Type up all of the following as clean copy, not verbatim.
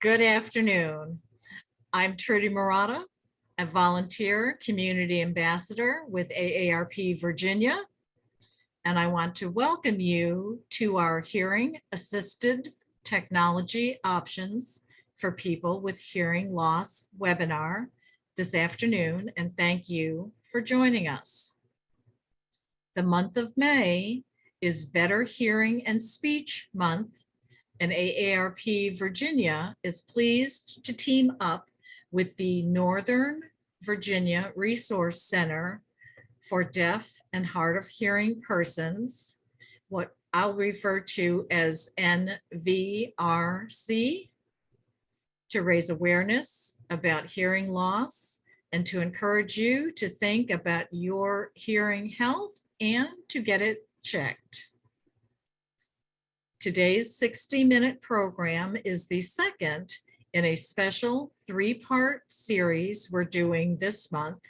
Good afternoon. I'm Trudy Murata, a volunteer community ambassador with AARP Virginia, and I want to welcome you to our Hearing Assisted Technology Options for People with Hearing Loss webinar this afternoon, and thank you for joining us. The month of May is Better Hearing and Speech Month, and AARP Virginia is pleased to team up with the Northern Virginia Resource Center for Deaf and Hard of Hearing Persons, what I'll refer to as NVRC, to raise awareness about hearing loss and to encourage you to think about your hearing health and to get it checked. Today's 60-minute program is the second in a special 3-part series we're doing this month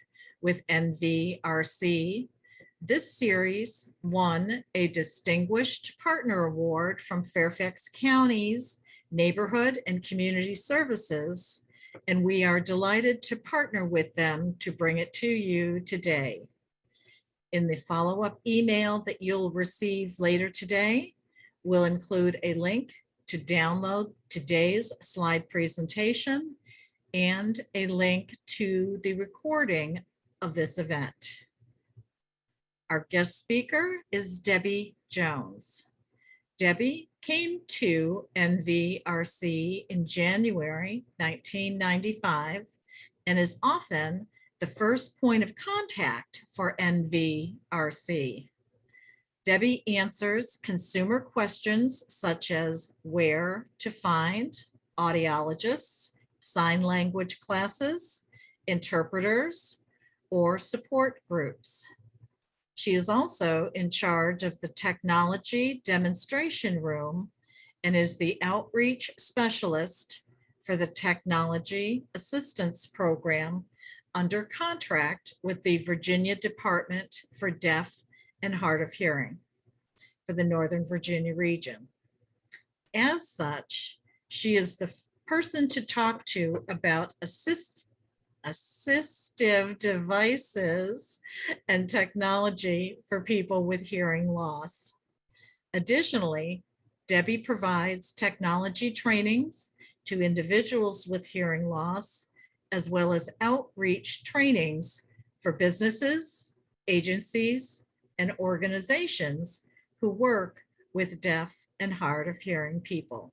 with NVRC. This series won a Distinguished Partner Award from Fairfax County's Neighborhood and Community Services, and we are delighted to partner with them to bring it to you today. In the follow-up email that you'll receive later today, we'll include a link to download today's slide presentation and a link to the recording of this event. Our guest speaker is Debbie Jones. Debbie came to NVRC in January 1995 and is often the first point of contact for NVRC. Debbie answers consumer questions such as where to find audiologists, sign language classes, interpreters, or support groups. She is also in charge of the technology demonstration room and is the outreach specialist for the Technology Assistance Program under contract with the Virginia Department for Deaf and Hard of Hearing for the Northern Virginia region. As such, she is the person to talk to about assistive devices and technology for people with hearing loss. Additionally, Debbie provides technology trainings to individuals with hearing loss, as well as outreach trainings for businesses, agencies, and organizations who work with deaf and hard of hearing people.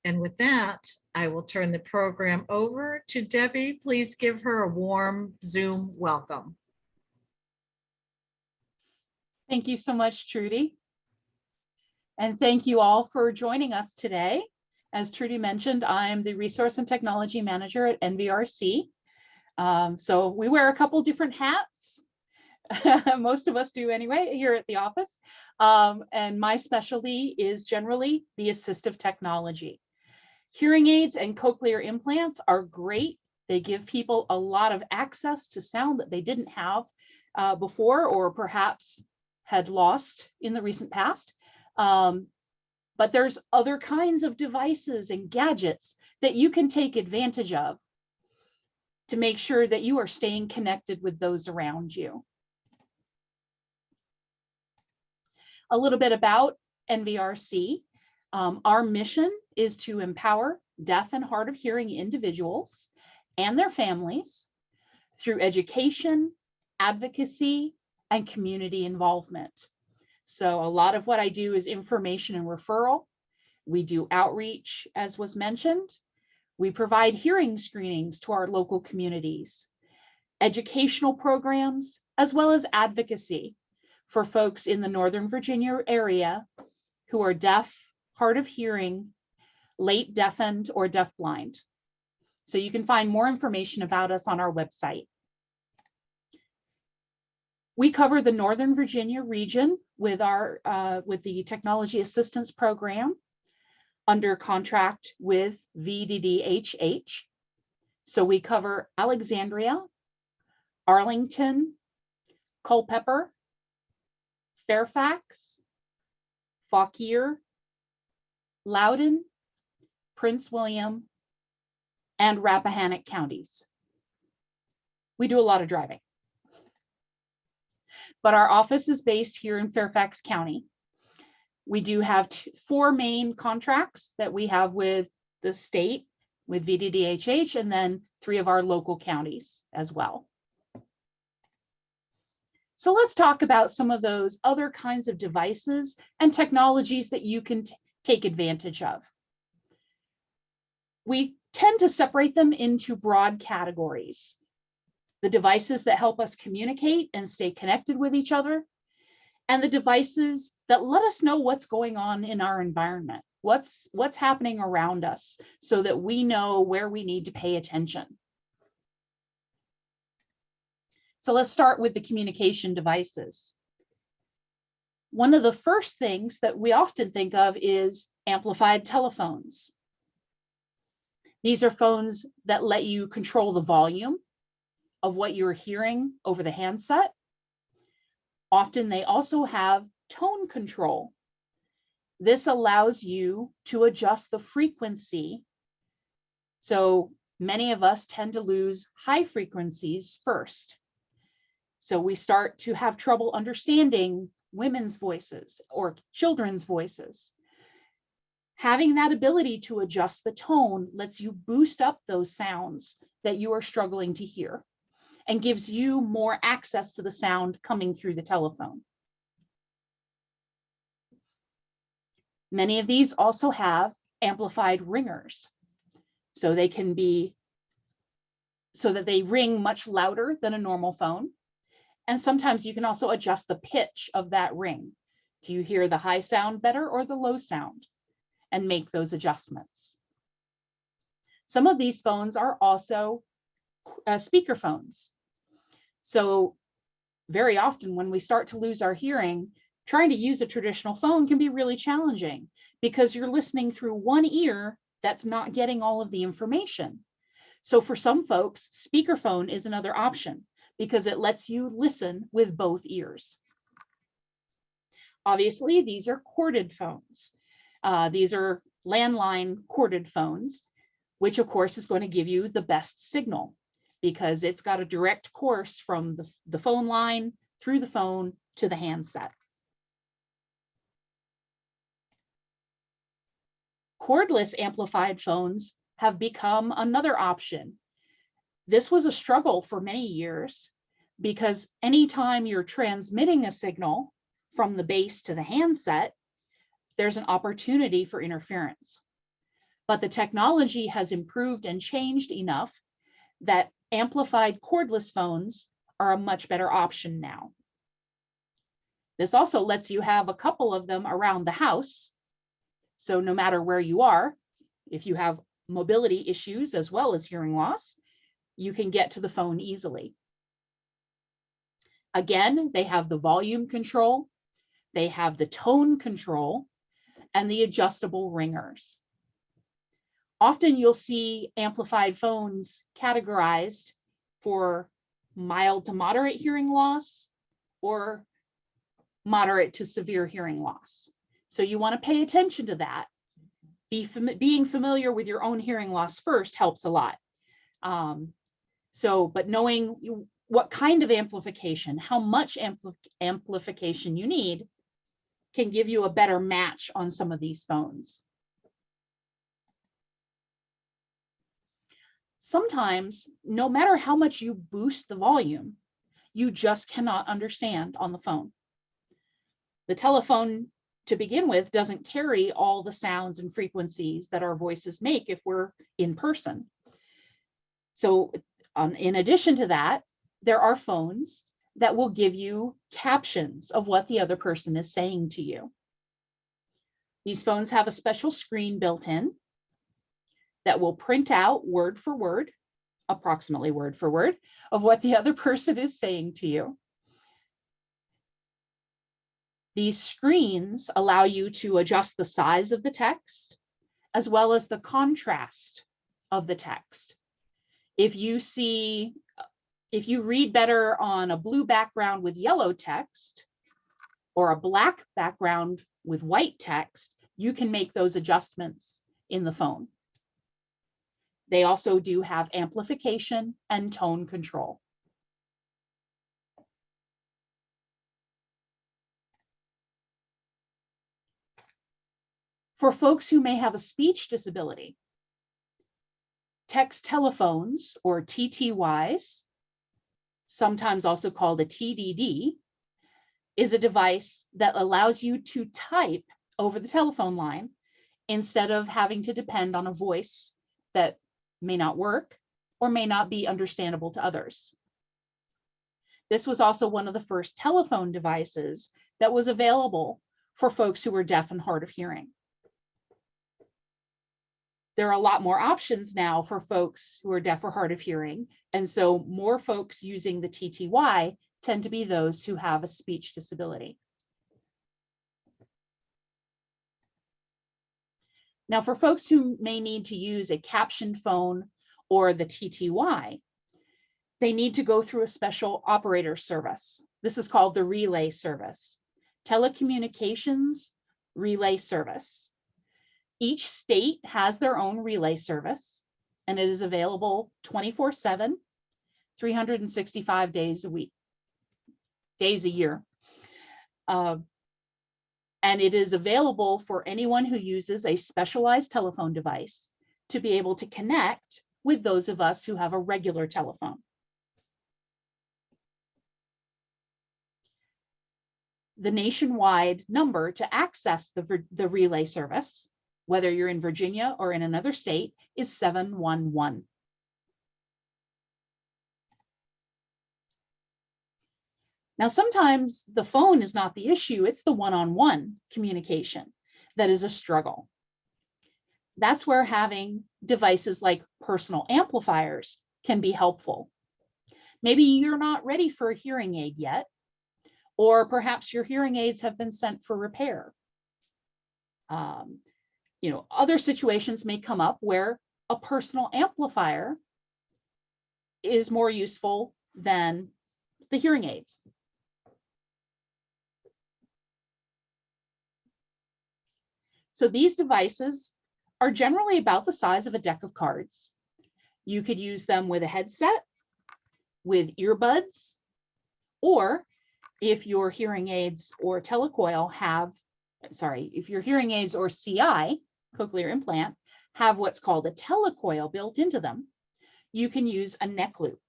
And with that, I will turn the program over to Debbie. Please give her a warm Zoom welcome. Thank you so much, Trudy. And thank you all for joining us today. As Trudy mentioned, I'm the Resource and Technology Manager at NVRC. So we wear a couple different hats. Most of us do anyway here at the office. And my specialty is generally the assistive technology. Hearing aids and cochlear implants are great. They give people a lot of access to sound that they didn't have before, or perhaps had lost in the recent past. But there's other kinds of devices and gadgets that you can take advantage of to make sure that you are staying connected with those around you. A little bit about NVRC. Our mission is to empower deaf and hard of hearing individuals and their families through education, advocacy, and community involvement. So a lot of what I do is information and referral. We do outreach, as was mentioned. We provide hearing screenings to our local communities, educational programs, as well as advocacy for folks in the Northern Virginia area who are deaf, hard of hearing, late deafened, or deafblind. So you can find more information about us on our website. We cover the Northern Virginia region with the Technology Assistance Program under contract with VDDHH. So we cover Alexandria, Arlington, Culpeper, Fairfax, Fauquier, Loudoun, Prince William, and Rappahannock counties. We do a lot of driving. But our office is based here in Fairfax County. We do have 4 main contracts that we have with the state, with VDDHH, and then 3 of our local counties as well. So let's talk about some of those other kinds of devices and technologies that you can take advantage of. We tend to separate them into broad categories. The devices that help us communicate and stay connected with each other, and the devices that let us know what's going on in our environment, what's happening around us, so that we know where we need to pay attention. So let's start with the communication devices. One of the first things that we often think of is amplified telephones. These are phones that let you control the volume of what you're hearing over the handset. Often they also have tone control. This allows you to adjust the frequency. So many of us tend to lose high frequencies first. So we start to have trouble understanding women's voices or children's voices. Having that ability to adjust the tone lets you boost up those sounds that you are struggling to hear and gives you more access to the sound coming through the telephone. Many of these also have amplified ringers. So they can be, so that they ring much louder than a normal phone. And sometimes you can also adjust the pitch of that ring. Do you hear the high sound better or the low sound? And make those adjustments. Some of these phones are also speaker phones. So very often when we start to lose our hearing, trying to use a traditional phone can be really challenging because you're listening through one ear that's not getting all of the information. So for some folks, speakerphone is another option because it lets you listen with both ears. Obviously, these are corded phones. These are landline corded phones, which of course is going to give you the best signal because it's got a direct course from the phone line through the phone to the handset. Cordless amplified phones have become another option. This was a struggle for many years because anytime you're transmitting a signal from the base to the handset, there's an opportunity for interference. But the technology has improved and changed enough that amplified cordless phones are a much better option now. This also lets you have a couple of them around the house. So no matter where you are, if you have mobility issues as well as hearing loss, you can get to the phone easily. Again, they have the volume control, they have the tone control, and the adjustable ringers. Often you'll see amplified phones categorized for mild to moderate hearing loss or moderate to severe hearing loss. So you want to pay attention to that. Being familiar with your own hearing loss first helps a lot. But knowing what kind of amplification, how much amplification you need can give you a better match on some of these phones. Sometimes, no matter how much you boost the volume, you just cannot understand on the phone. The telephone, to begin with, doesn't carry all the sounds and frequencies that our voices make if we're in person. So in addition to that, there are phones that will give you captions of what the other person is saying to you. These phones have a special screen built in that will print out word for word, approximately word for word, of what the other person is saying to you. These screens allow you to adjust the size of the text as well as the contrast of the text. If you read better on a blue background with yellow text or a black background with white text, you can make those adjustments in the phone. They also do have amplification and tone control. For folks who may have a speech disability, text telephones, or TTYs, sometimes also called a TDD, is a device that allows you to type over the telephone line instead of having to depend on a voice that may not work or may not be understandable to others. This was also one of the first telephone devices that was available for folks who were deaf and hard of hearing. There are a lot more options now for folks who are deaf or hard of hearing, and so more folks using the TTY tend to be those who have a speech disability. Now, for folks who may need to use a captioned phone or the TTY, they need to go through a special operator service. This is called the relay service, telecommunications relay service. Each state has their own relay service, and it is available 24/7, 365 days a week, days a year. And it is available for anyone who uses a specialized telephone device to be able to connect with those of us who have a regular telephone. The nationwide number to access the relay service, whether you're in Virginia or in another state, is 711. Now, sometimes the phone is not the issue, it's the one-on-one communication that is a struggle. That's where having devices like personal amplifiers can be helpful. Maybe you're not ready for a hearing aid yet, or perhaps your hearing aids have been sent for repair. Other situations may come up where a personal amplifier is more useful than the hearing aids. So these devices are generally about the size of a deck of cards. You could use them with a headset, with earbuds, or if your hearing aids or if your hearing aids or CI, cochlear implant, have what's called a telecoil built into them, you can use a neck loop,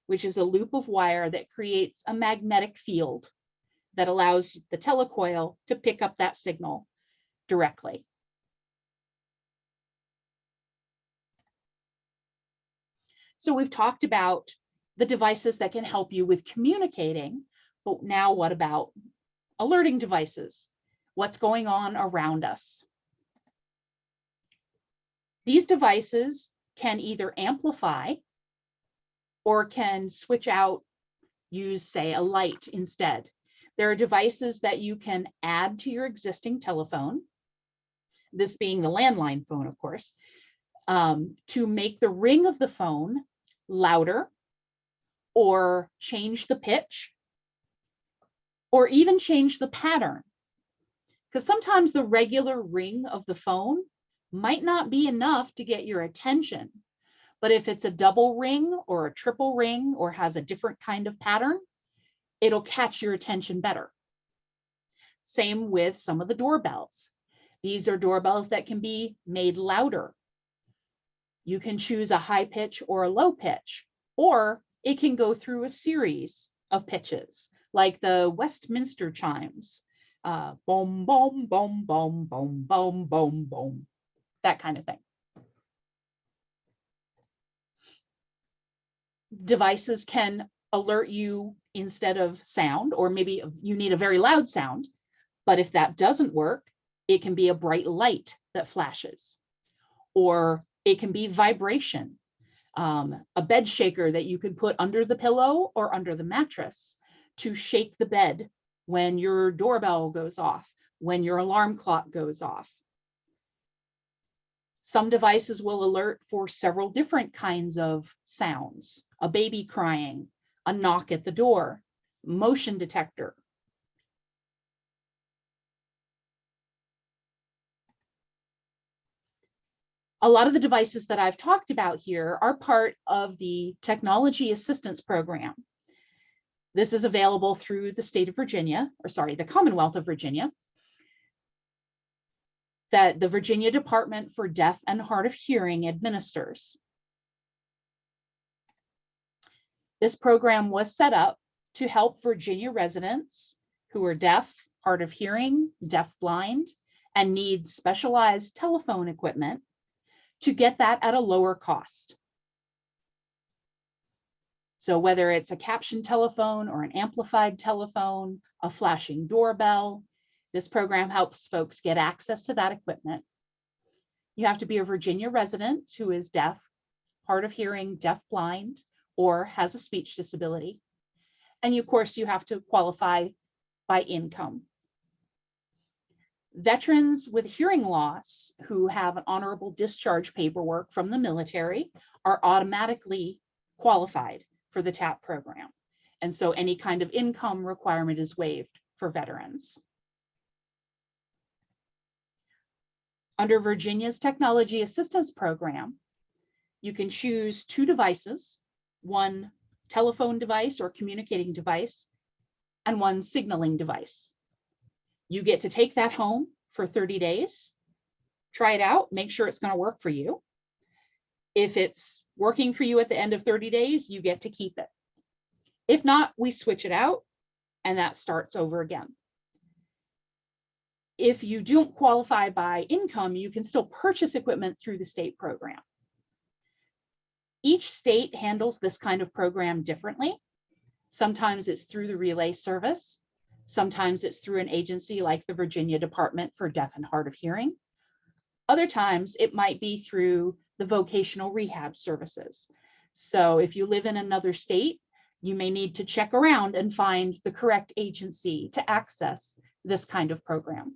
which is a loop of wire that creates a magnetic field that allows the telecoil to pick up that signal directly. So we've talked about the devices that can help you with communicating, but now what about alerting devices? What's going on around us? These devices can either amplify or can switch out, use, say, a light instead. There are devices that you can add to your existing telephone, this being the landline phone, of course, to make the ring of the phone louder, or change the pitch, or even change the pattern. Because sometimes the regular ring of the phone might not be enough to get your attention. But if it's a double ring or a triple ring or has a different kind of pattern, it'll catch your attention better. Same with some of the doorbells. These are doorbells that can be made louder. You can choose a high pitch or a low pitch, or it can go through a series of pitches, like the Westminster chimes. Boom, boom, boom, boom, boom, boom, boom, boom, that kind of thing. Devices can alert you instead of sound, or maybe you need a very loud sound, but if that doesn't work, it can be a bright light that flashes, or it can be vibration, a bed shaker that you could put under the pillow or under the mattress to shake the bed when your doorbell goes off, when your alarm clock goes off. Some devices will alert for several different kinds of sounds: a baby crying, a knock at the door, motion detector. A lot of the devices that I've talked about here are part of the Technology Assistance Program. This is available through the state of Virginia, or sorry, the Commonwealth of Virginia, that the Virginia Department for Deaf and Hard of Hearing administers. This program was set up to help Virginia residents who are deaf, hard of hearing, deaf-blind, and need specialized telephone equipment to get that at a lower cost. So whether it's a captioned telephone or an amplified telephone, a flashing doorbell, this program helps folks get access to that equipment. You have to be a Virginia resident who is deaf, hard of hearing, deaf-blind, or has a speech disability. And of course, you have to qualify by income. Veterans with hearing loss who have an honorable discharge paperwork from the military are automatically qualified for the TAP program. And so any kind of income requirement is waived for veterans. Under Virginia's Technology Assistance Program, you can choose 2 devices, one telephone device or communicating device, and one signaling device. You get to take that home for 30 days, try it out, make sure it's going to work for you. If it's working for you at the end of 30 days, you get to keep it. If not, we switch it out and that starts over again. If you don't qualify by income, you can still purchase equipment through the state program. Each state handles this kind of program differently. Sometimes it's through the relay service. Sometimes it's through an agency like the Virginia Department for Deaf and Hard of Hearing. Other times it might be through the vocational rehab services. So if you live in another state, you may need to check around and find the correct agency to access this kind of program.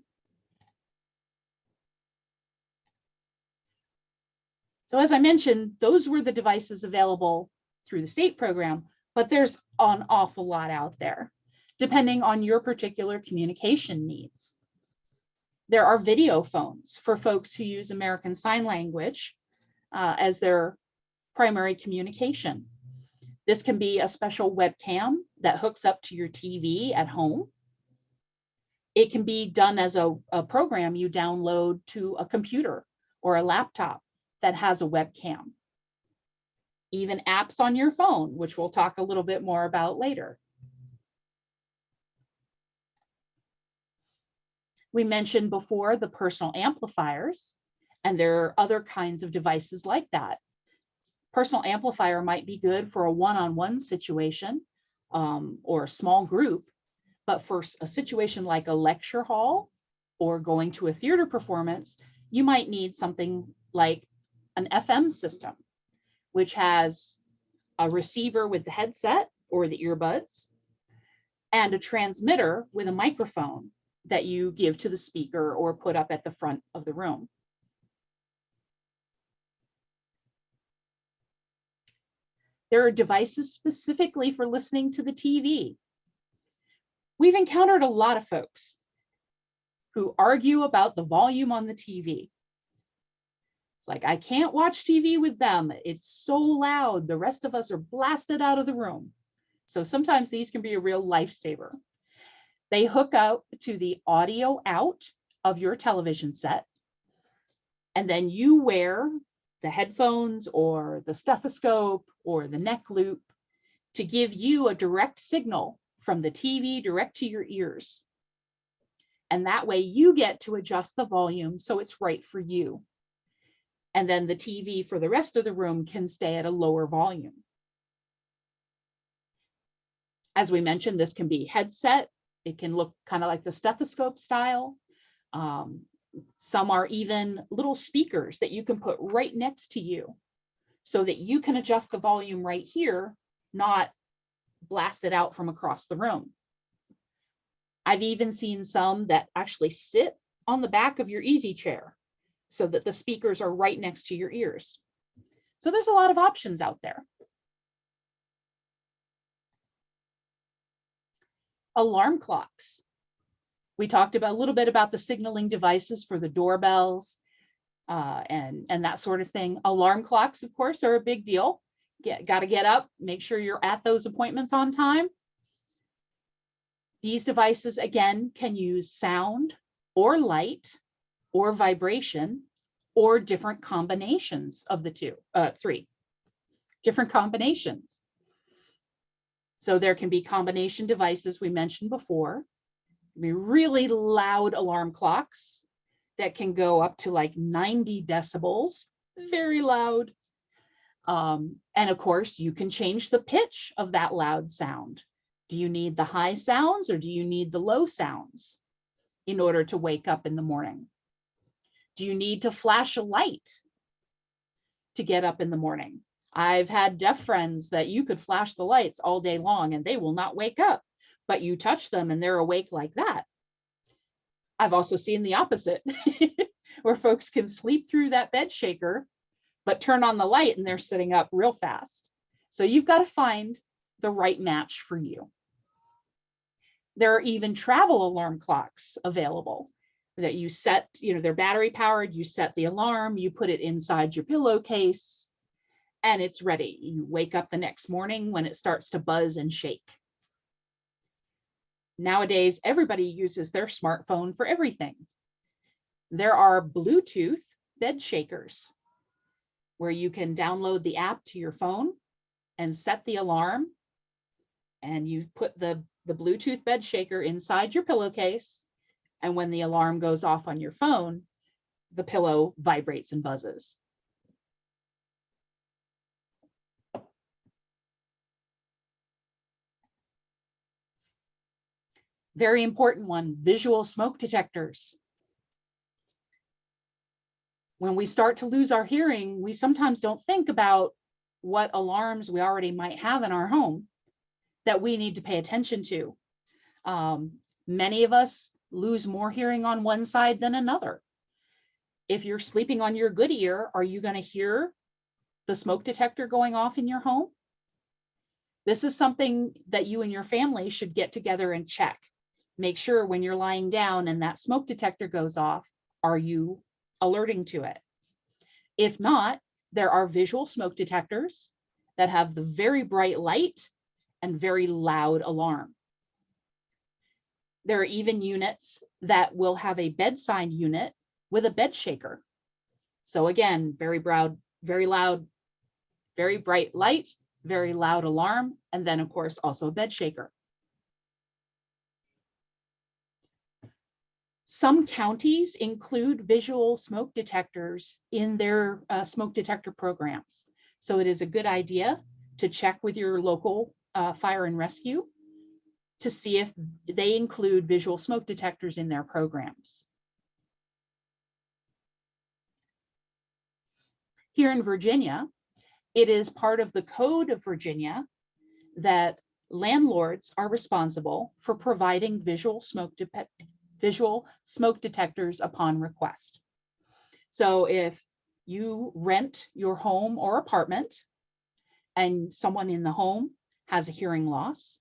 So as I mentioned, those were the devices available through the state program, but there's an awful lot out there, depending on your particular communication needs. There are video phones for folks who use American Sign Language as their primary communication. This can be a special webcam that hooks up to your TV at home. It can be done as a program you download to a computer or a laptop that has a webcam. Even apps on your phone, which we'll talk a little bit more about later. We mentioned before the personal amplifiers, and there are other kinds of devices like that. Personal amplifier might be good for a one-on-one situation or a small group, but for a situation like a lecture hall or going to a theater performance, you might need something like an FM system, which has a receiver with the headset or the earbuds and a transmitter with a microphone that you give to the speaker or put up at the front of the room. There are devices specifically for listening to the TV. We've encountered a lot of folks who argue about the volume on the TV. It's like, I can't watch TV with them. It's so loud. The rest of us are blasted out of the room. So sometimes these can be a real lifesaver. They hook up to the audio out of your television set, and then you wear the headphones or the stethoscope or the neck loop to give you a direct signal from the TV direct to your ears. And that way you get to adjust the volume so it's right for you. And then the TV for the rest of the room can stay at a lower volume. As we mentioned, this can be headset. It can look kind of like the stethoscope style. Some are even little speakers that you can put right next to you so that you can adjust the volume right here, not blast it out from across the room. I've even seen some that actually sit on the back of your easy chair so that the speakers are right next to your ears. So there's a lot of options out there. Alarm clocks. We talked about a little bit about the signaling devices for the doorbells. and that sort of thing. Alarm clocks, of course, are a big deal. Got to get up, make sure you're at those appointments on time. These devices, again, can use sound or light or vibration or different combinations of the three different combinations. So there can be combination devices we mentioned before, be really loud alarm clocks that can go up to like 90 decibels, very loud. And of course, you can change the pitch of that loud sound. Do you need the high sounds or do you need the low sounds in order to wake up in the morning? Do you need to flash a light to get up in the morning? I've had deaf friends that you could flash the lights all day long and they will not wake up, but you touch them and they're awake like that. I've also seen the opposite, where folks can sleep through that bed shaker, but turn on the light and they're sitting up real fast. So you've got to find the right match for you. There are even travel alarm clocks available that you set, they're battery powered, you set the alarm, you put it inside your pillowcase, and it's ready. You wake up the next morning when it starts to buzz and shake. Nowadays, everybody uses their smartphone for everything. There are Bluetooth bed shakers where you can download the app to your phone and set the alarm, and you put the Bluetooth bed shaker inside your pillowcase, and when the alarm goes off on your phone, the pillow vibrates and buzzes. Very important one, visual smoke detectors. When we start to lose our hearing, we sometimes don't think about what alarms we already might have in our home that we need to pay attention to. Many of us lose more hearing on one side than another. If you're sleeping on your good ear, are you going to hear the smoke detector going off in your home? This is something that you and your family should get together and check. Make sure when you're lying down and that smoke detector goes off, are you alerting to it? If not, there are visual smoke detectors that have the very bright light and very loud alarm. There are even units that will have a bedside unit with a bed shaker. So again, very loud, very bright light, very loud alarm, and then of course also a bed shaker. Some counties include visual smoke detectors in their smoke detector programs. So it is a good idea to check with your local fire and rescue to see if they include visual smoke detectors in their programs. Here in Virginia, it is part of the Code of Virginia that landlords are responsible for providing visual smoke detectors upon request. So if you rent your home or apartment and someone in the home has a hearing loss,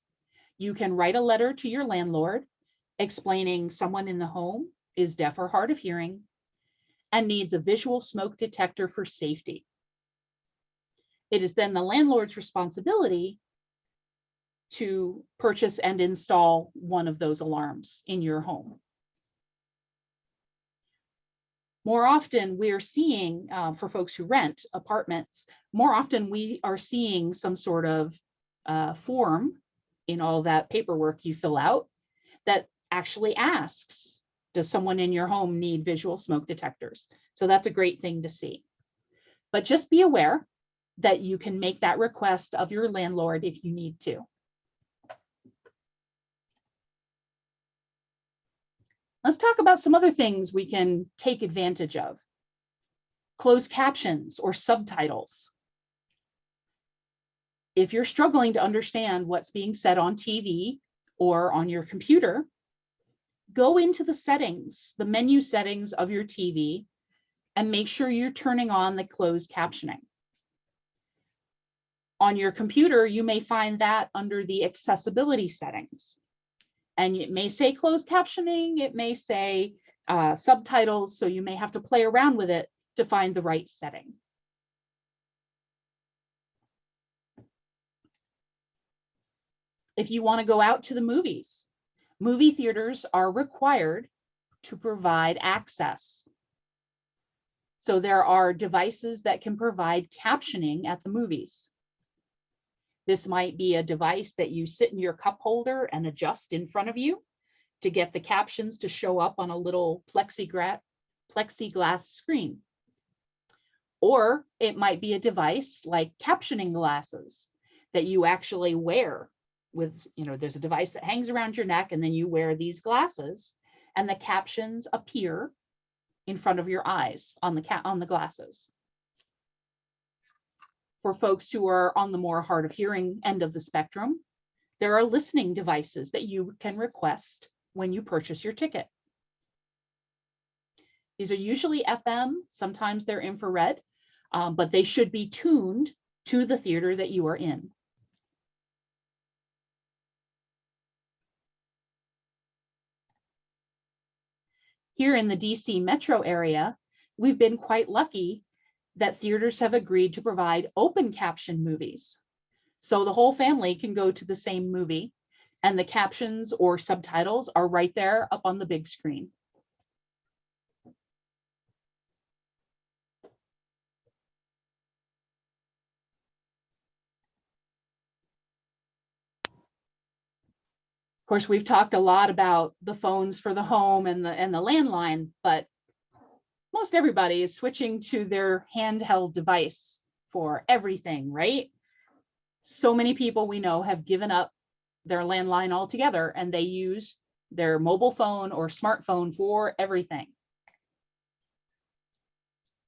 you can write a letter to your landlord explaining someone in the home is deaf or hard of hearing and needs a visual smoke detector for safety. It is then the landlord's responsibility to purchase and install one of those alarms in your home. More often we are seeing, for folks who rent apartments, more often we are seeing some sort of form in all that paperwork you fill out that actually asks, does someone in your home need visual smoke detectors? So that's a great thing to see. But just be aware that you can make that request of your landlord if you need to. Let's talk about some other things we can take advantage of. Closed captions or subtitles. If you're struggling to understand what's being said on TV or on your computer, go into the settings, the menu settings of your TV, and make sure you're turning on the closed captioning. On your computer, you may find that under the accessibility settings. And it may say closed captioning, it may say subtitles, so you may have to play around with it to find the right setting. If you want to go out to the movies, movie theaters are required to provide access. So there are devices that can provide captioning at the movies. This might be a device that you sit in your cup holder and adjust in front of you to get the captions to show up on a little plexiglass screen. Or it might be a device like captioning glasses that you actually wear with, there's a device that hangs around your neck and then you wear these glasses and the captions appear in front of your eyes on the glasses. For folks who are on the more hard of hearing end of the spectrum, there are listening devices that you can request when you purchase your ticket. These are usually FM, sometimes they're infrared, but they should be tuned to the theater that you are in. Here in the DC metro area, we've been quite lucky that theaters have agreed to provide open caption movies. So the whole family can go to the same movie and the captions or subtitles are right there up on the big screen. Of course, we've talked a lot about the phones for the home and the landline, but most everybody is switching to their handheld device for everything, right? So many people we know have given up their landline altogether and they use their mobile phone or smartphone for everything.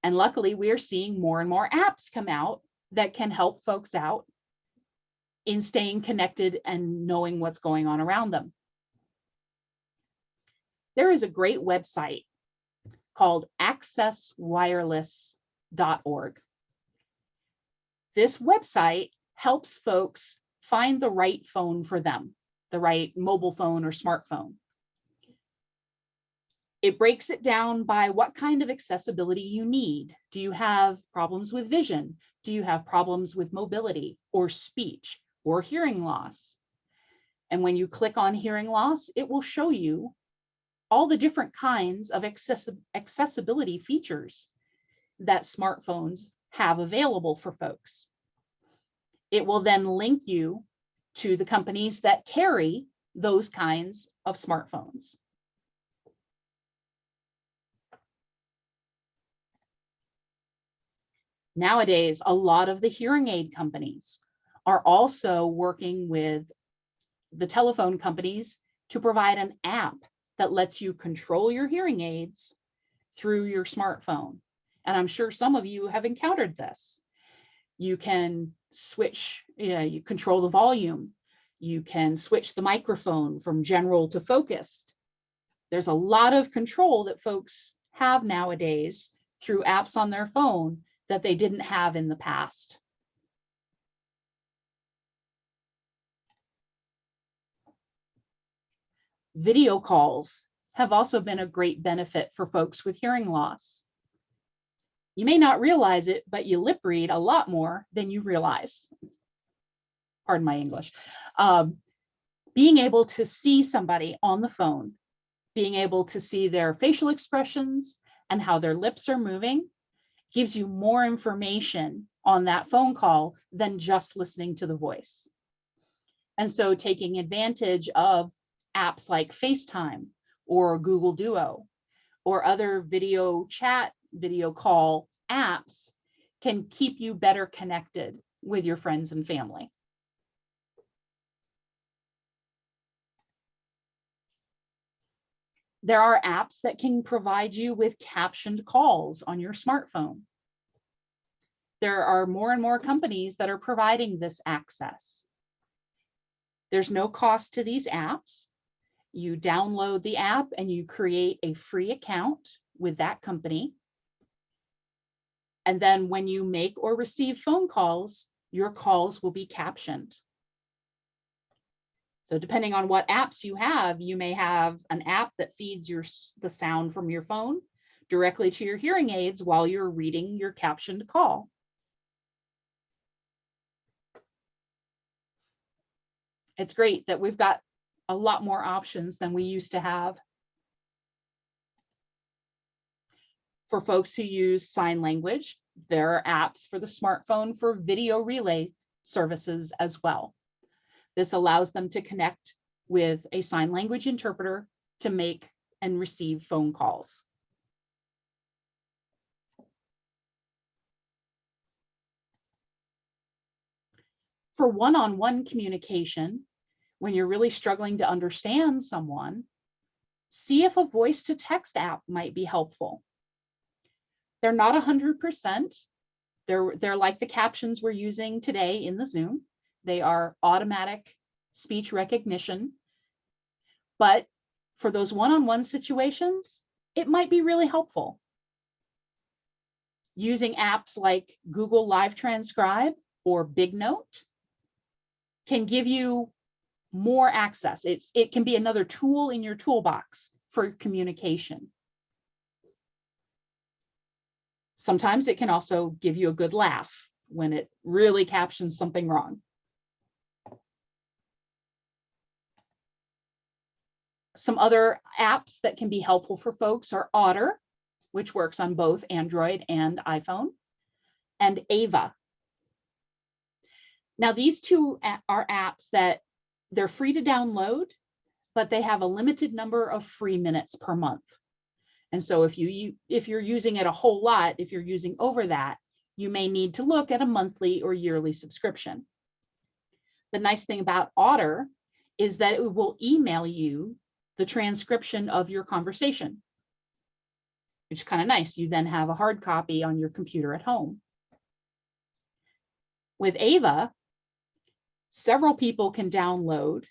And luckily, we're seeing more and more apps come out that can help folks out in staying connected and knowing what's going on around them. There is a great website called accesswireless.org. This website helps folks find the right phone for them, the right mobile phone or smartphone. It breaks it down by what kind of accessibility you need. Do you have problems with vision? Do you have problems with mobility or speech or hearing loss? And when you click on hearing loss, it will show you all the different kinds of accessibility features that smartphones have available for folks. It will then link you to the companies that carry those kinds of smartphones. Nowadays, a lot of the hearing aid companies are also working with the telephone companies to provide an app that lets you control your hearing aids through your smartphone. And I'm sure some of you have encountered this. You can switch, you control the volume. You can switch the microphone from general to focused. There's a lot of control that folks have nowadays through apps on their phone that they didn't have in the past. Video calls have also been a great benefit for folks with hearing loss. You may not realize it, but you lip read a lot more than you realize. Pardon my English. Being able to see somebody on the phone, being able to see their facial expressions and how their lips are moving gives you more information on that phone call than just listening to the voice. And so taking advantage of apps like FaceTime or Google Duo or other video chat, video call apps can keep you better connected with your friends and family. There are apps that can provide you with captioned calls on your smartphone. There are more and more companies that are providing this access. There's no cost to these apps. You download the app and you create a free account with that company. And then when you make or receive phone calls, your calls will be captioned. So depending on what apps you have, you may have an app that feeds the sound from your phone directly to your hearing aids while you're reading your captioned call. It's great that we've got a lot more options than we used to have. For folks who use sign language, there are apps for the smartphone for video relay services as well. This allows them to connect with a sign language interpreter to make and receive phone calls. For one-on-one communication, when you're really struggling to understand someone, see if a voice to text app might be helpful. They're not 100%. They're like the captions we're using today in the Zoom. They are automatic speech recognition. But for those one-on-one situations, it might be really helpful. Using apps like Google Live Transcribe or Big Note can give you more access. It can be another tool in your toolbox for communication. Sometimes it can also give you a good laugh when it really captions something wrong. Some other apps that can be helpful for folks are Otter, which works on both Android and iPhone, and Ava. Now, these two are apps that they're free to download, but they have a limited number of free minutes per month. And so if you're using it a whole lot, if you're using over that, you may need to look at a monthly or yearly subscription. The nice thing about Otter is that it will email you the transcription of your conversation, which is kind of nice. You then have a hard copy on your computer at home. With Ava, several people can download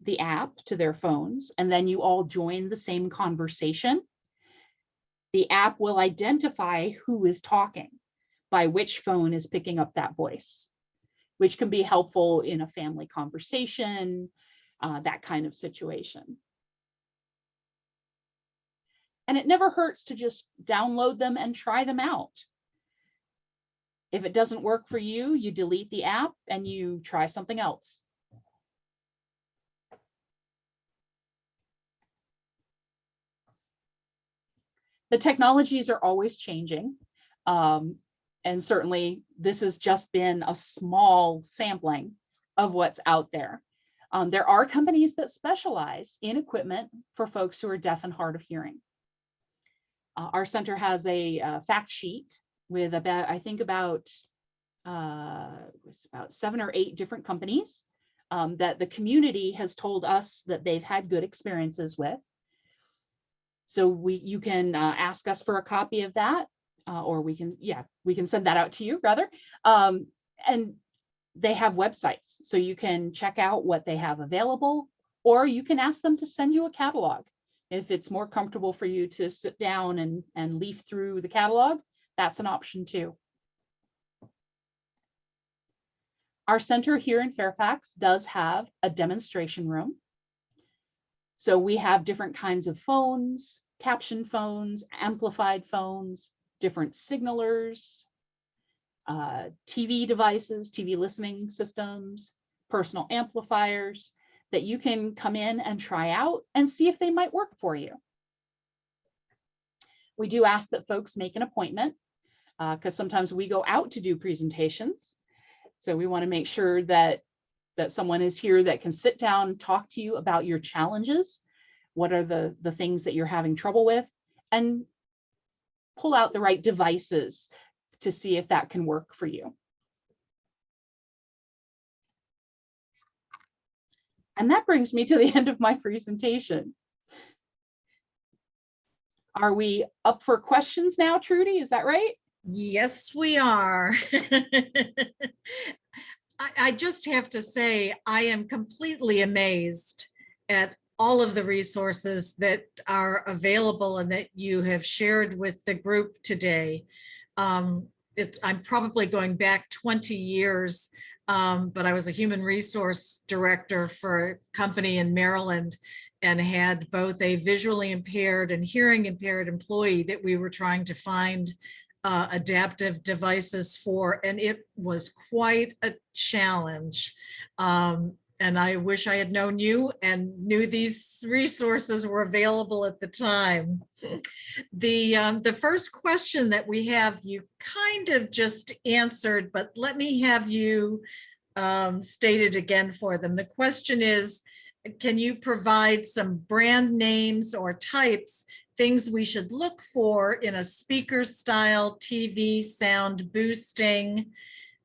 the app to their phones, and then you all join the same conversation. The app will identify who is talking by which phone is picking up that voice, which can be helpful in a family conversation, that kind of situation. And it never hurts to just download them and try them out. If it doesn't work for you, you delete the app and you try something else. The technologies are always changing. And certainly this has just been a small sampling of what's out there. There are companies that specialize in equipment for folks who are deaf and hard of hearing. Our center has a fact sheet with about 7 or 8 different companies that the community has told us that they've had good experiences with. So you can ask us for a copy of that, or we can send that out to you rather. And they have websites, so you can check out what they have available, or you can ask them to send you a catalog. If it's more comfortable for you to sit down and leaf through the catalog, that's an option too. Our center here in Fairfax does have a demonstration room. So we have different kinds of phones, captioned phones, amplified phones, different signalers, TV devices, TV listening systems, personal amplifiers that you can come in and try out and see if they might work for you. We do ask that folks make an appointment because sometimes we go out to do presentations. So we want to make sure that someone is here that can sit down and talk to you about your challenges. What are the things that you're having trouble with, and pull out the right devices to see if that can work for you. And that brings me to the end of my presentation. Are we up for questions now, Trudy? Is that right? Yes, we are. I just have to say, I am completely amazed at all of the resources that are available and that you have shared with the group today. I'm probably going back 20 years, but I was a human resource director for a company in Maryland and had both a visually impaired and hearing impaired employee that we were trying to find adaptive devices for, and it was quite a challenge. And I wish I had known you and knew these resources were available at the time. The first question that we have, you kind of just answered, but let me have you state it again for them. The question is, can you provide some brand names or types, things we should look for in a speaker style TV sound boosting?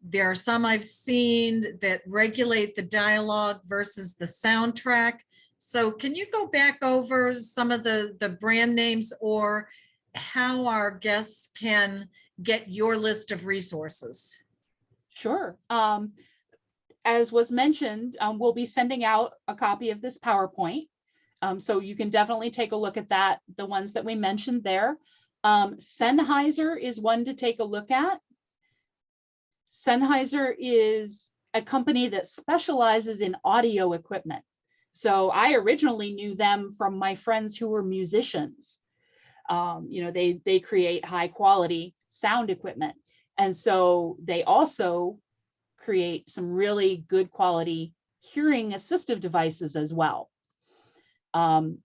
There are some I've seen that regulate the dialogue versus the soundtrack. So can you go back over some of the brand names or how our guests can get your list of resources? Sure. As was mentioned, we'll be sending out a copy of this PowerPoint. So you can definitely take a look at that, the ones that we mentioned there. Sennheiser is one to take a look at. Sennheiser is a company that specializes in audio equipment. So I originally knew them from my friends who were musicians. They create high quality sound equipment. And so they also create some really good quality hearing assistive devices as well. TV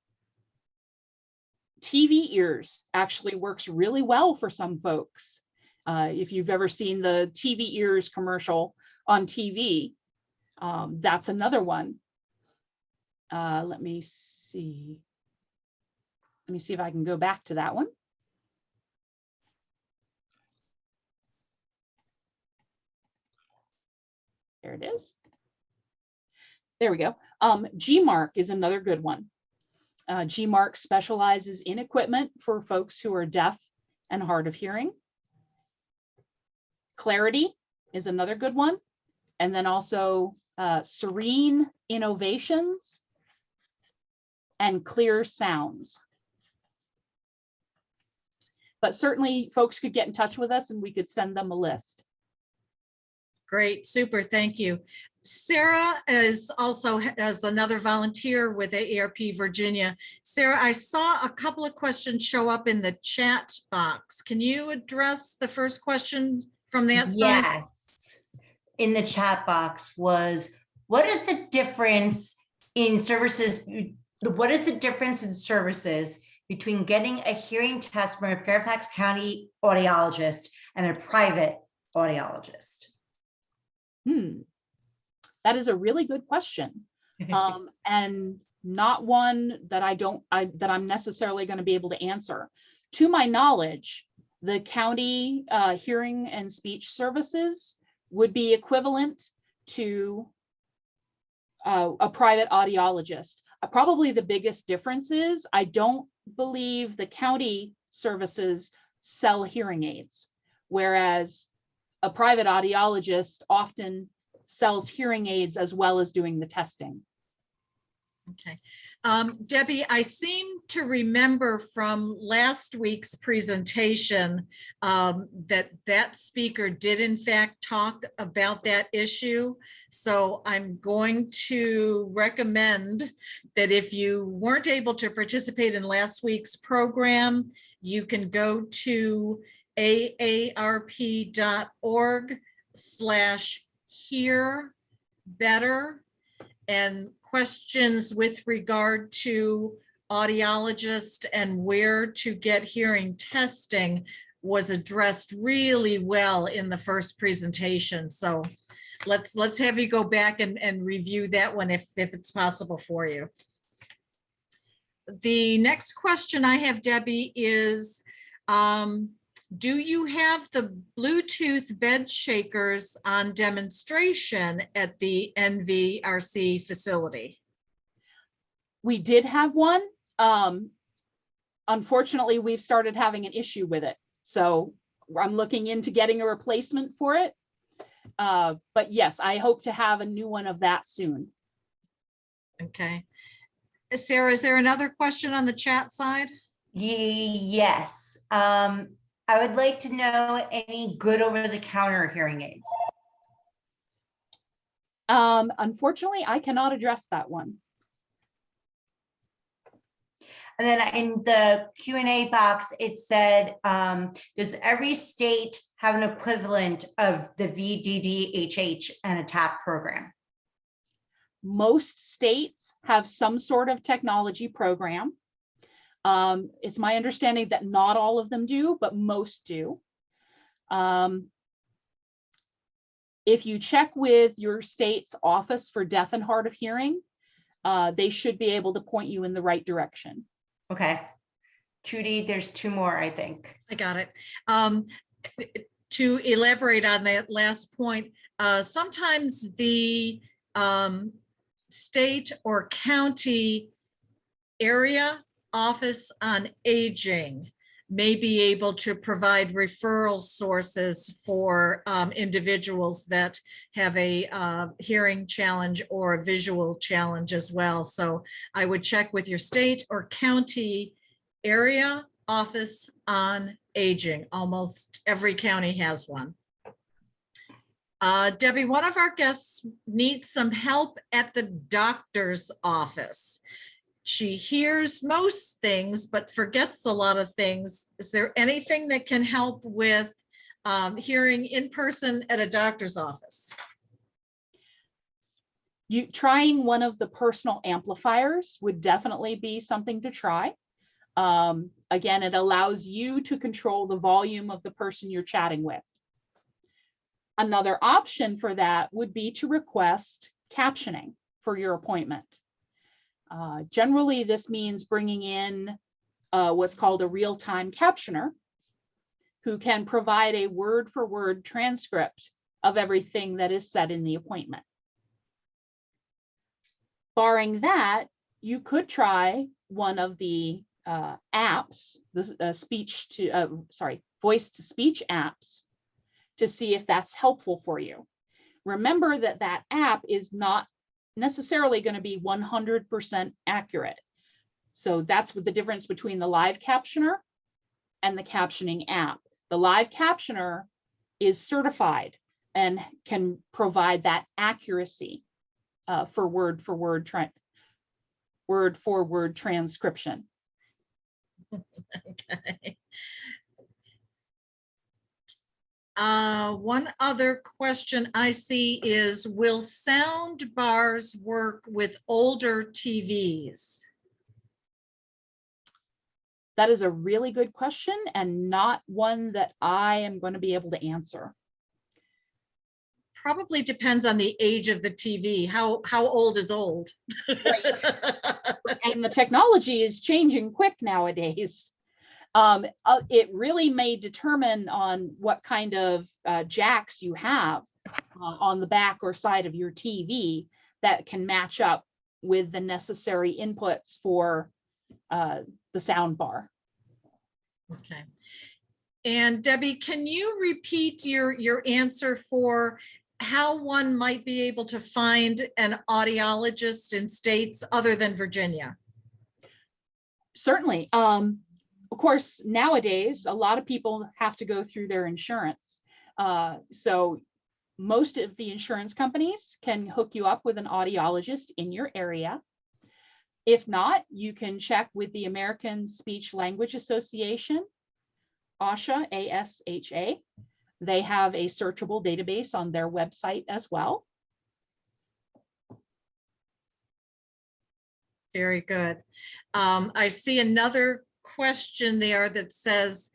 ears actually works really well for some folks. If you've ever seen the TV ears commercial on TV, that's another one. Let me see if I can go back to that one. There it is. There we go. Gmark is another good one. Gmark specializes in equipment for folks who are deaf and hard of hearing. Clarity is another good one. And then also Serene Innovations and Clear Sounds. But certainly folks could get in touch with us and we could send them a list. Great, super, thank you. Sarah is also as another volunteer with AARP Virginia. Sarah, I saw a couple of questions show up in the chat box. Can you address the first question from that side? Yes. In the chat box was, what is the difference in services? What is the difference in services between getting a hearing test from a Fairfax County audiologist and a private audiologist? That is a really good question, and not one that I'm necessarily going to be able to answer. To my knowledge, the county hearing and speech services would be equivalent to a private audiologist. Probably the biggest difference is I don't believe the county services sell hearing aids, whereas a private audiologist often sells hearing aids as well as doing the testing. Okay. Debbie, I seem to remember from last week's presentation that speaker did in fact talk about that issue. So I'm going to recommend that if you weren't able to participate in last week's program, you can go to aarp.org/hearbetter, and questions with regard to audiologist and where to get hearing testing was addressed really well in the first presentation. So let's have you go back and review that one if it's possible for you. The next question I have, Debbie, is do you have the Bluetooth bed shakers on demonstration at the NVRC facility? We did have one. Unfortunately, we've started having an issue with it. So I'm looking into getting a replacement for it. But yes, I hope to have a new one of that soon. Okay. Sarah, is there another question on the chat side? Yes. I would like to know any good over-the-counter hearing aids. Unfortunately, I cannot address that one. And then in the Q&A box, it said, does every state have an equivalent of the VDDHH and a TAP program? Most states have some sort of technology program. It's my understanding that not all of them do, but most do. If you check with your state's Office for Deaf and Hard of Hearing, they should be able to point you in the right direction. Okay. Trudy, there's two more, I think. I got it. To elaborate on that last point, sometimes the state or county area office on aging may be able to provide referral sources for individuals that have a hearing challenge or a visual challenge as well. So I would check with your state or county area office on aging. Almost every county has one. Debbie, one of our guests needs some help at the doctor's office. She hears most things, but forgets a lot of things. Is there anything that can help with hearing in person at a doctor's office? Trying one of the personal amplifiers would definitely be something to try. Again, it allows you to control the volume of the person you're chatting with. Another option for that would be to request captioning for your appointment. Generally, this means bringing in what's called a real-time captioner who can provide a word-for-word transcript of everything that is said in the appointment. Barring that, you could try one of the apps, the voice-to-speech apps, to see if that's helpful for you. Remember that that app is not necessarily going to be 100% accurate. So that's what the difference between the live captioner and the captioning app. The live captioner is certified and can provide that accuracy for word-for-word transcription. Okay. One other question I see is, will sound bars work with older TVs? That is a really good question and not one that I am going to be able to answer. Probably depends on the age of the TV. How old is old? Right. And the technology is changing quick nowadays. It really may determine on what kind of jacks you have on the back or side of your TV that can match up with the necessary inputs for the sound bar. Okay. And Debbie, can you repeat your answer for how one might be able to find an audiologist in states other than Virginia? Certainly. Of course, nowadays, a lot of people have to go through their insurance. So most of the insurance companies can hook you up with an audiologist in your area. If not, you can check with the American Speech Language Association, ASHA, ASHA. They have a searchable database on their website as well. Very good. I see another question there that says,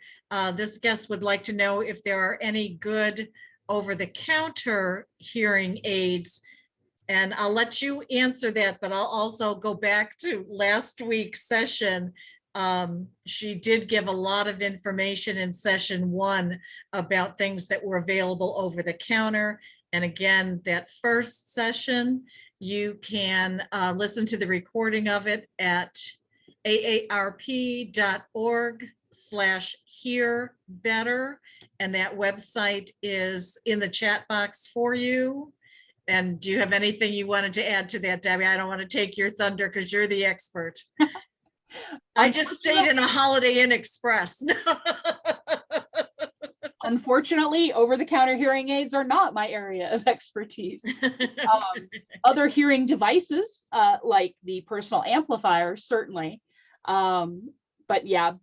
this guest would like to know if there are any good over-the-counter hearing aids. And I'll let you answer that, but I'll also go back to last week's session. She did give a lot of information in session 1 about things that were available over the counter. And again, that first session, you can listen to the recording of it at aarp.org/hearbetter. And that website is in the chat box for you. And do you have anything you wanted to add to that, Debbie? I don't want to take your thunder because you're the expert. I just stayed in a Holiday Inn Express. Unfortunately, over-the-counter hearing aids are not my area of expertise. Other hearing devices, like the personal amplifiers, certainly. But yeah,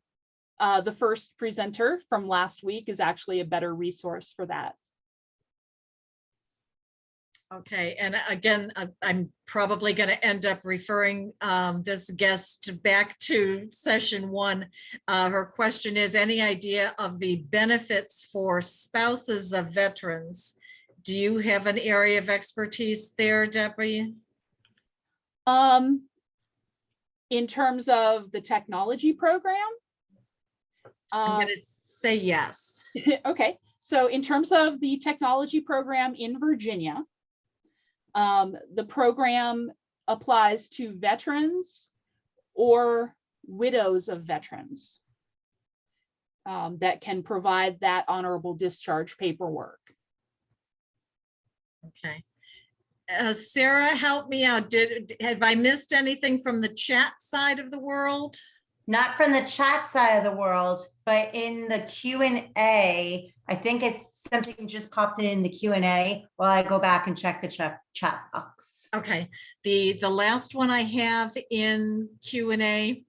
the first presenter from last week is actually a better resource for that. Okay, and again, I'm probably going to end up referring this guest back to session 1. Her question is, any idea of the benefits for spouses of veterans? Do you have an area of expertise there, Debbie? In terms of the technology program? I'm going to say yes. Okay, so in terms of the technology program in Virginia, the program applies to veterans or widows of veterans that can provide that honorable discharge paperwork. Okay. Sarah, help me out. Have I missed anything from the chat side of the world? Not from the chat side of the world, but in the Q&A, I think it's something just popped in the Q&A while I go back and check the chat box. Okay, the last one I have in Q&A,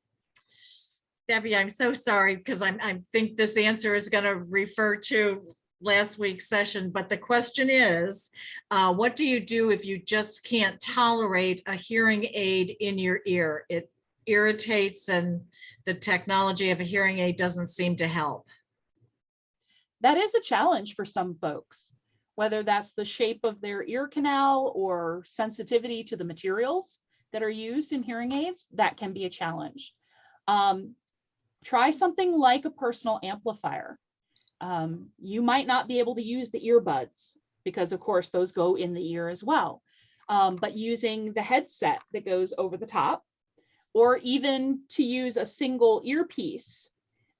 Debbie, I'm so sorry because I think this answer is going to refer to last week's session, but the question is, what do you do if you just can't tolerate a hearing aid in your ear? It irritates and the technology of a hearing aid doesn't seem to help. That is a challenge for some folks, whether that's the shape of their ear canal or sensitivity to the materials that are used in hearing aids. That can be a challenge. Try something like a personal amplifier. You might not be able to use the earbuds because, of course, those go in the ear as well. But using the headset that goes over the top, or even to use a single earpiece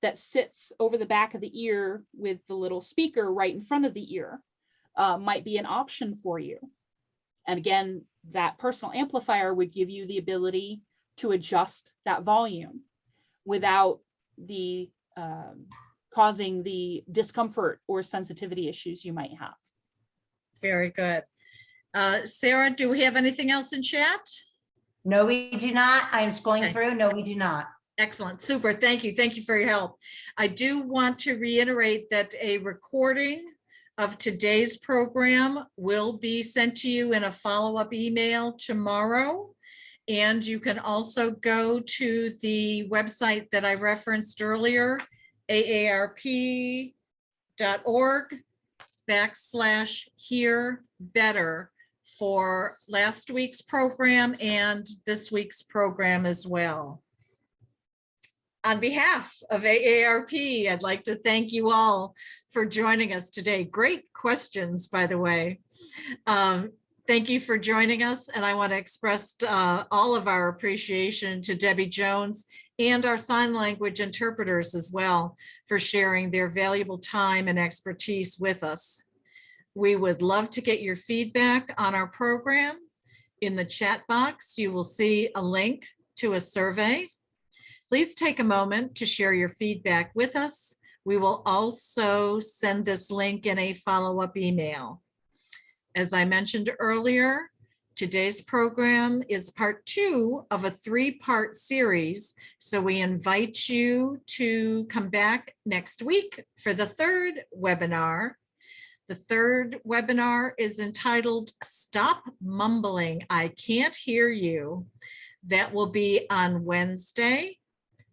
that sits over the back of the ear with the little speaker right in front of the ear, might be an option for you. And again, that personal amplifier would give you the ability to adjust that volume without the causing the discomfort or sensitivity issues you might have. Very good. Sarah, do we have anything else in chat? No, we do not. I'm scrolling Okay. through. No, we do not. Excellent. Super. Thank you. Thank you for your help. I do want to reiterate that a recording of today's program will be sent to you in a follow-up email tomorrow. And you can also go to the website that I referenced earlier, AARP.org/hear-better for last week's program and this week's program as well. On behalf of AARP, I'd like to thank you all for joining us today. Great questions, by the way. Thank you for joining us, and I want to express all of our appreciation to Debbie Jones and our sign language interpreters as well for sharing their valuable time and expertise with us. We would love to get your feedback on our program. In the chat box, you will see a link to a survey. Please take a moment to share your feedback with us. We will also send this link in a follow-up email. As I mentioned earlier, today's program is part 2 of a 3-part series. So we invite you to come back next week for the 3rd webinar. The 3rd webinar is entitled Stop Mumbling, I Can't Hear You. That will be on Wednesday,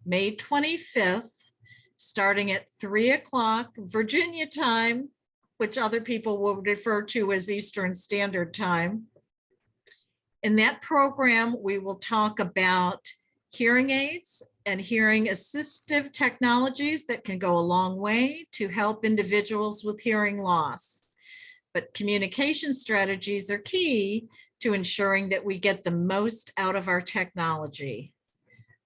May 25th, starting at 3 o'clock Virginia time, which other people will refer to as Eastern Standard Time. In that program, we will talk about hearing aids and hearing assistive technologies that can go a long way to help individuals with hearing loss. But communication strategies are key to ensuring that we get the most out of our technology.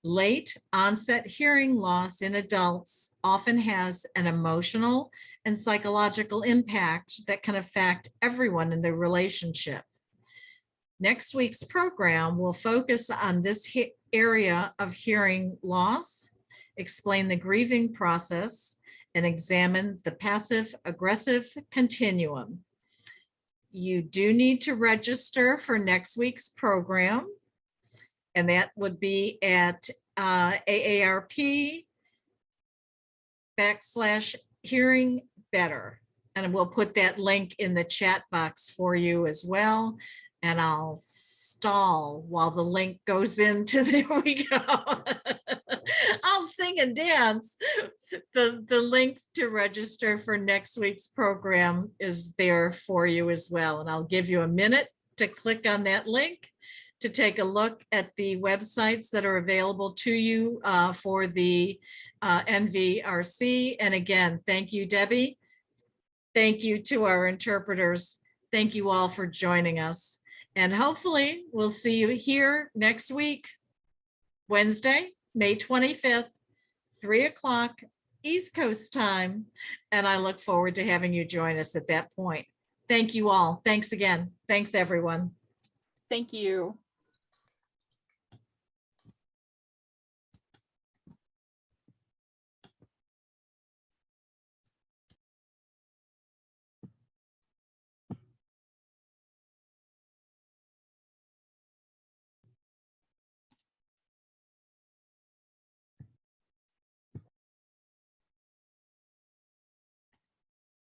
Late onset hearing loss in adults often has an emotional and psychological impact that can affect everyone in the relationship. Next week's program will focus on this area of hearing loss, explain the grieving process, and examine the passive aggressive continuum. You do need to register for next week's program, and that would be at AARP /hearing better. And we'll put that link in the chat box for you as well. And I'll stall while the link goes into, there we go. I'll sing and dance. The link to register for next week's program is there for you as well. And I'll give you a minute to click on that link to take a look at the websites that are available to you for the NVRC. And again, thank you, Debbie. Thank you to our interpreters. Thank you all for joining us. And hopefully we'll see you here next week, Wednesday, May 25th, 3 o'clock East Coast time. And I look forward to having you join us at that point. Thank you all. Thanks again. Thanks, everyone. Thank you.